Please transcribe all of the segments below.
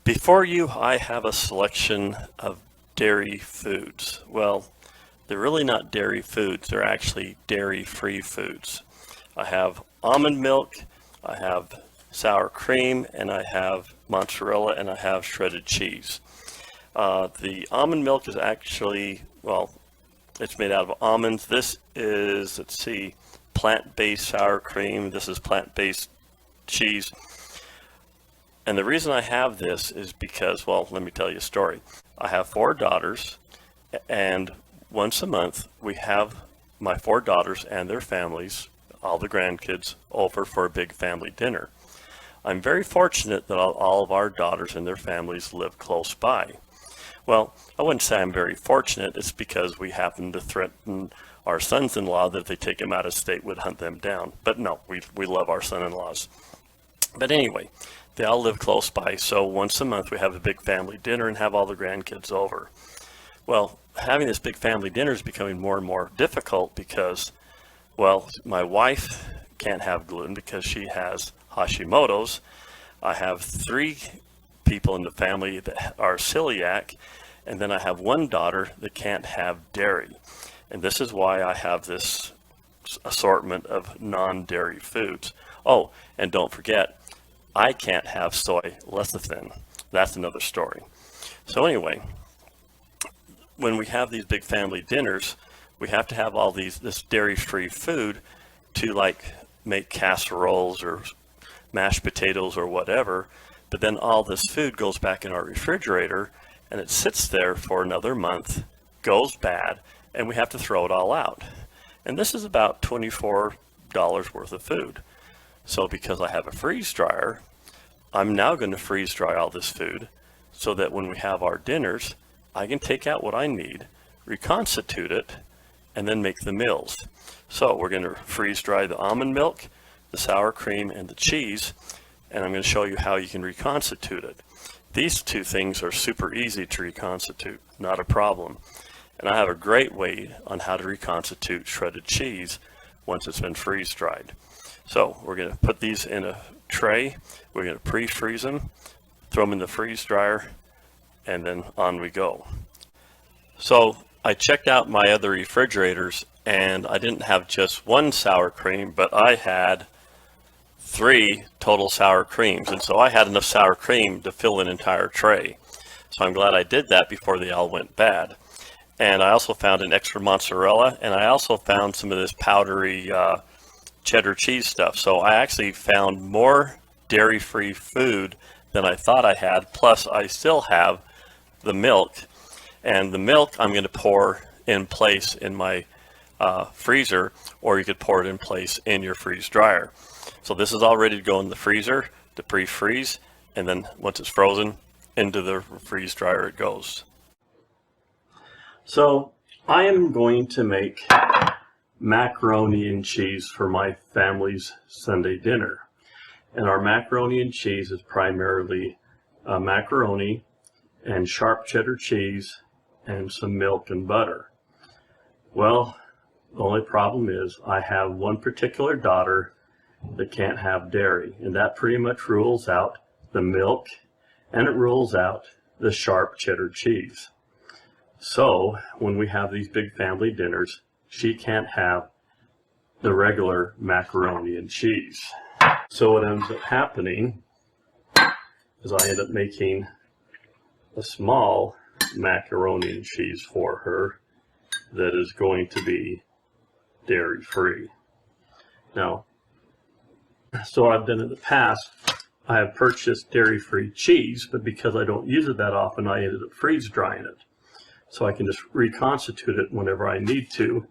Before you, I have a selection of dairy foods. Well, they're really not dairy foods, they're actually dairy-free foods. I have almond milk, I have sour cream, and I have mozzarella, and I have shredded cheese. The almond milk is actually, well, it's made out of almonds. This is, let's see, plant-based sour cream. This is plant-based cheese. And the reason I have this is because, well, let me tell you a story. I have 4 daughters, and once a month we have my 4 daughters and their families, all the grandkids, over for a big family dinner. I'm very fortunate that all of our daughters and their families live close by. Well, I wouldn't say I'm very fortunate. It's because we happen to threaten our sons-in-law that if they take them out of state, would hunt them down. But no, we love our son-in-laws. But anyway, they all live close by, so once a month we have a big family dinner and have all the grandkids over. Well, having this big family dinner is becoming more and more difficult because, well, my wife can't have gluten because she has Hashimoto's. I have 3 people in the family that are celiac, and then I have 1 daughter that can't have dairy. And this is why I have this assortment of non-dairy foods. Oh, and don't forget, I can't have soy lecithin. That's another story. So anyway, when we have these big family dinners, we have to have all this dairy-free food to like make casseroles or mashed potatoes or whatever, but then all this food goes back in our refrigerator and it sits there for another month, goes bad, and we have to throw it all out. And this is about $24 worth of food. So because I have a freeze dryer, I'm now going to freeze dry all this food so that when we have our dinners, I can take out what I need, reconstitute it, and then make the meals. So we're going to freeze dry the almond milk, the sour cream, and the cheese, and I'm going to show you how you can reconstitute it. These 2 things are super easy to reconstitute, not a problem. And I have a great way on how to reconstitute shredded cheese once it's been freeze dried. So we're going to put these in a tray, we're going to pre-freeze them, throw them in the freeze dryer, and then on we go. So I checked out my other refrigerators and I didn't have just 1 sour cream, but I had 3 total sour creams, and so I had enough sour cream to fill an entire tray. So I'm glad I did that before they all went bad. And I also found an extra mozzarella, and I also found some of this powdery cheddar cheese stuff. So I actually found more dairy-free food than I thought I had, plus I still have the milk. And the milk I'm going to pour in place in my freezer, or you could pour it in place in your freeze dryer. So this is all ready to go in the freezer to pre-freeze, and then once it's frozen, into the freeze dryer it goes. So I am going to make macaroni and cheese for my family's Sunday dinner. And our macaroni and cheese is primarily macaroni and sharp cheddar cheese and some milk and butter. Well, the only problem is I have 1 particular daughter that can't have dairy, and that pretty much rules out the milk and it rules out the sharp cheddar cheese. So when we have these big family dinners, she can't have the regular macaroni and cheese. So what ends up happening is I end up making a small macaroni and cheese for her that is going to be dairy free. Now, so what I've done in the past, I have purchased dairy-free cheese, but because I don't use it that often, I ended up freeze drying it. So I can just reconstitute it whenever I need to.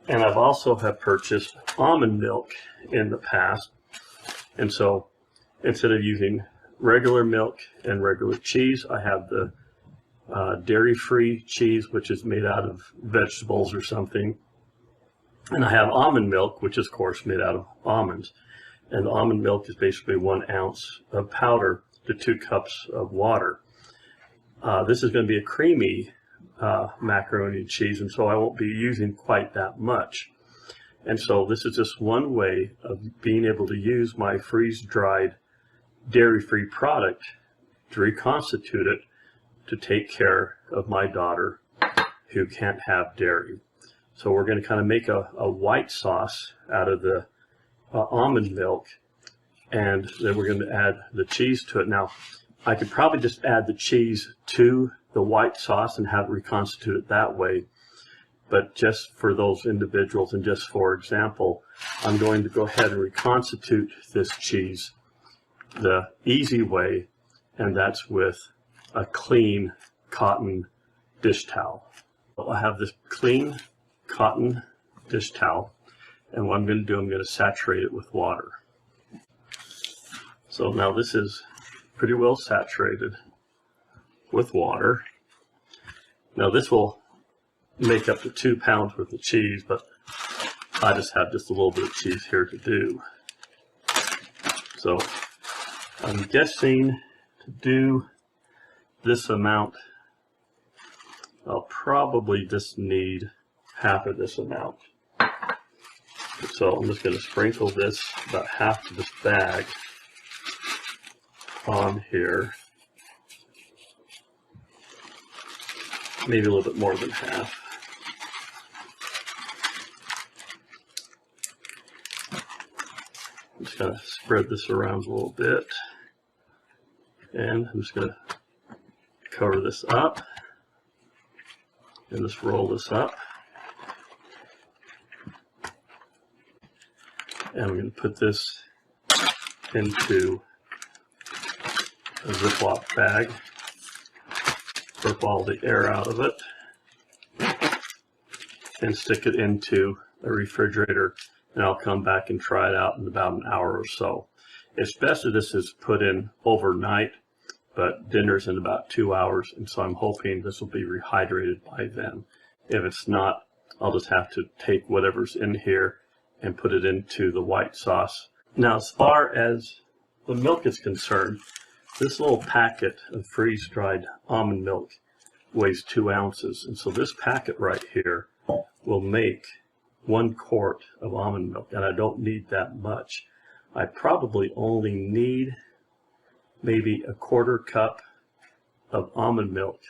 And I've also have purchased almond milk in the past. And so instead of using regular milk and regular cheese, I have the dairy-free cheese, which is made out of vegetables or something. And I have almond milk, which is of course made out of almonds. And the almond milk is basically 1 ounce of powder to 2 cups of water. This is going to be a creamy macaroni and cheese, and so I won't be using quite that much. And so this is just one way of being able to use my freeze-dried dairy-free product to reconstitute it to take care of my daughter who can't have dairy. So we're going to kind of make a white sauce out of the almond milk, and then we're going to add the cheese to it. Now, I could probably just add the cheese to the white sauce and have it reconstituted that way. But just for those individuals and just for example, I'm going to go ahead and reconstitute this cheese the easy way, and that's with a clean cotton dish towel. I have this clean cotton dish towel, and what I'm going to do, I'm going to saturate it with water. So now this is pretty well saturated with water. Now this will make up to 2 pounds worth of cheese, but I just have just a little bit of cheese here to do. So I'm guessing to do this amount, I'll probably just need half of this amount. So I'm just going to sprinkle this, about half of this bag, on here. Maybe a little bit more than half. I'm just going to spread this around a little bit, and I'm just going to cover this up and just roll this up, and I'm going to put this into a Ziploc bag, rip all the air out of it, and stick it into a refrigerator, and I'll come back and try it out in about an hour or so. It's best if this is put in overnight, but dinner's in about 2 hours, and so I'm hoping this will be rehydrated by then. If it's not, I'll just have to take whatever's in here and put it into the white sauce. Now, as far as the milk is concerned, this little packet of freeze-dried almond milk weighs 2 ounces, and so this packet right here will make 1 quart of almond milk, and I don't need that much. I probably only need maybe a 1/4 cup of almond milk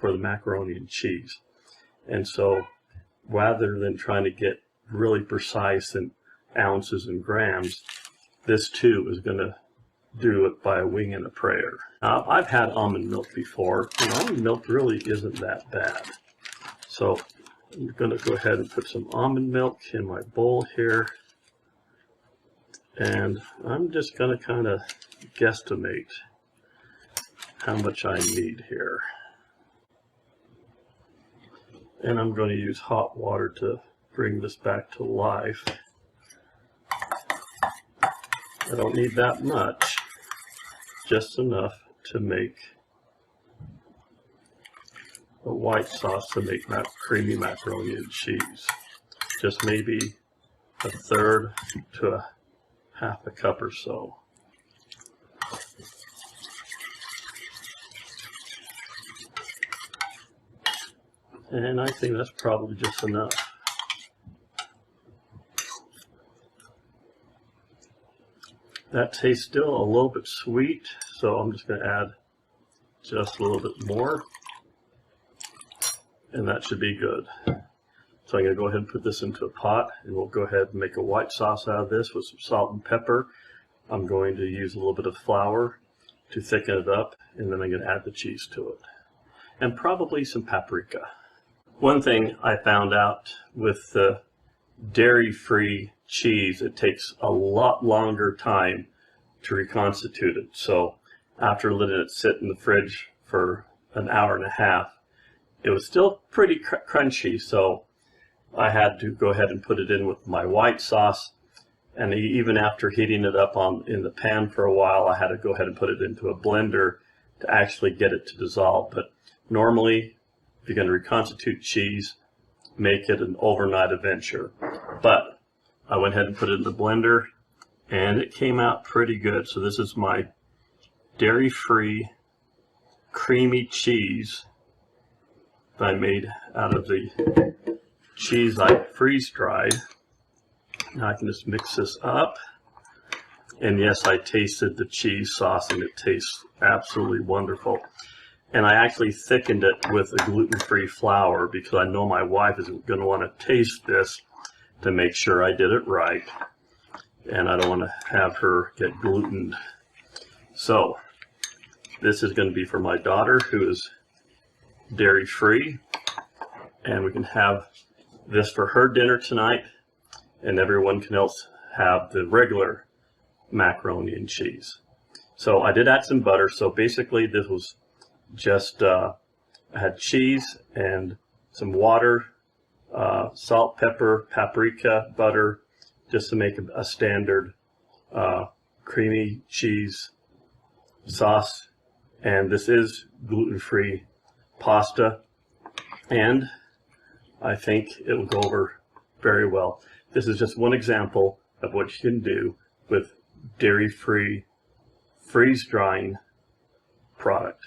for the macaroni and cheese. And so rather than trying to get really precise in ounces and grams, this too is going to do it by a wing and a prayer. Now, I've had almond milk before, and almond milk really isn't that bad. So I'm going to go ahead and put some almond milk in my bowl here, and I'm just going to kind of guesstimate how much I need here. And I'm going to use hot water to bring this back to life. I don't need that much, just enough to make a white sauce to make creamy macaroni and cheese. Just maybe 1/3 to 1/2 cup or so. And I think that's probably just enough. That tastes still a little bit sweet, so I'm just going to add just a little bit more, and that should be good. So I'm going to go ahead and put this into a pot, and we'll go ahead and make a white sauce out of this with some salt and pepper. I'm going to use a little bit of flour to thicken it up, and then I'm going to add the cheese to it, and probably some paprika. One thing I found out with the dairy-free cheese, it takes a lot longer time to reconstitute it. So after letting it sit in the fridge for an hour and a half, it was still pretty crunchy, so I had to go ahead and put it in with my white sauce, and even after heating it up in the pan for a while, I had to go ahead and put it into a blender to actually get it to dissolve. But normally, if you're going to reconstitute cheese, make it an overnight adventure. But I went ahead and put it in the blender, and it came out pretty good. So this is my dairy-free creamy cheese that I made out of the cheese I freeze-dried. Now I can just mix this up. And yes, I tasted the cheese sauce and it tastes absolutely wonderful. And I actually thickened it with a gluten-free flour because I know my wife is going to want to taste this to make sure I did it right. And I don't want to have her get glutened. So this is going to be for my daughter who is dairy-free. And we can have this for her dinner tonight. And everyone can else have the regular macaroni and cheese. So I did add some butter. So basically this was just, I had cheese and some water, salt, pepper, paprika, butter, just to make a standard creamy cheese sauce. And this is gluten-free pasta, and I think it will go over very well. This is just one example of what you can do with dairy-free, freeze-drying product.